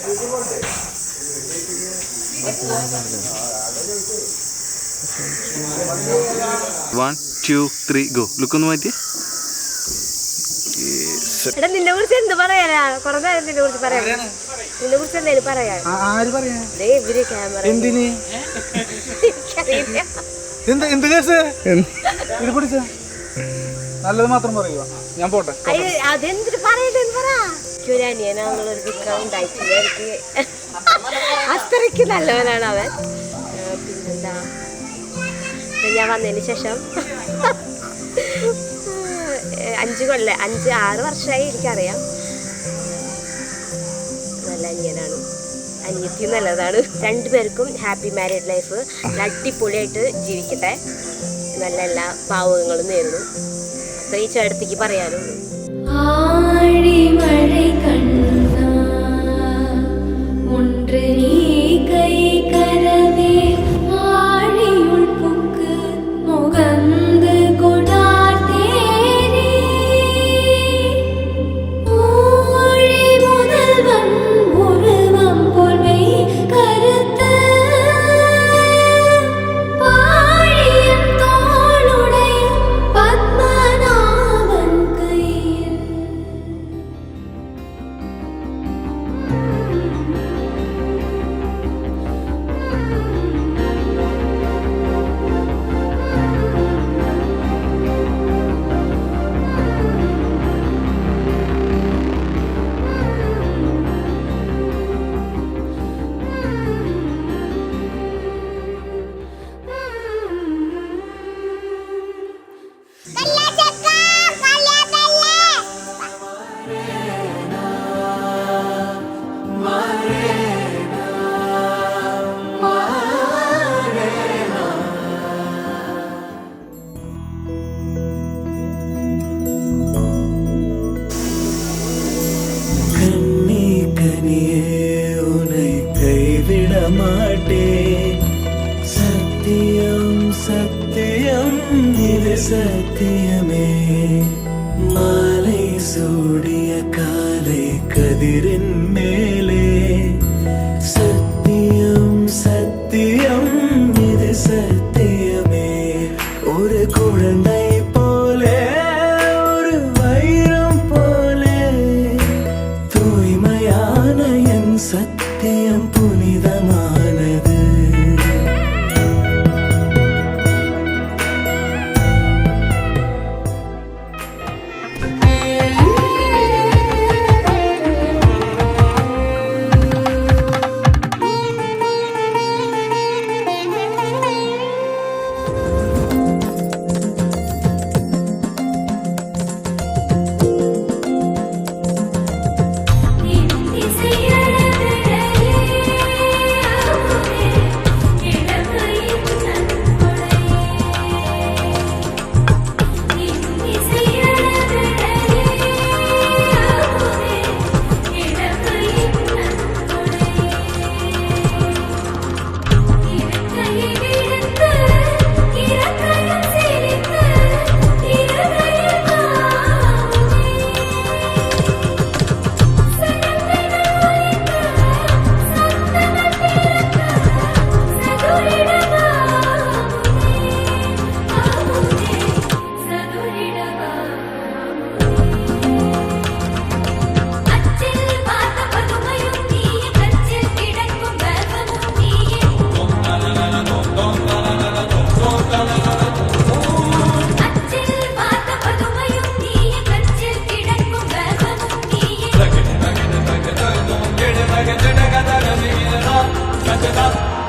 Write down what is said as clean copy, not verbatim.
1 2 3 go. Look on മാറ്റി. എടാ നിന്നെ കുറിച്ച് എന്ത് പറയാനാ? കുറേ നേരം നിന്നെ കുറിച്ച് പറയാം. നിന്നെ കുറിച്ച് എന്തായാലും പറയാം. ആര് പറയാ? ദേ ഇവര് ക്യാമറ. എന്തിന്? എന്ത് കേസ്? ഇത് പിടിച്ച നല്ലത് മാത്രം പറയുക. ഞാൻ പോട്ടെ. അതെന്തിട്ട് പറയണ്ടെന്ന് പറ. ചുരാനിയനാന്നുള്ളൊരു ദുഃഖം ഉണ്ടായിട്ടില്ല എനിക്ക്. അത്രയ്ക്ക് നല്ലവനാണ് അവൻ. പിന്നെന്താ, ഞാൻ വന്നതിന് ശേഷം 5-6 വർഷമായി എനിക്കറിയാം. നല്ല അനിയനാണ്, അനിയത്തി നല്ലതാണ്. രണ്ടുപേർക്കും ഹാപ്പി മാരീഡ് ലൈഫ്, അടിപൊളിയായിട്ട് ജീവിക്കട്ടെ. നല്ല എല്ലാ ഭാവുകങ്ങളും നേരുന്നു. അത്ര ഈ ചേട്ടത്തിക്ക് പറയാനുള്ളൂ. சத்தியமே மாலை சூடிய காலை கதிரின் மேலே சத்தியம் சத்தியம் இது சத்தியமே. ஒரு குழந்தை போலே ஒரு வைரம் போலே தூய்மையான என் சத்தியம் புனிதமானது. Get it up.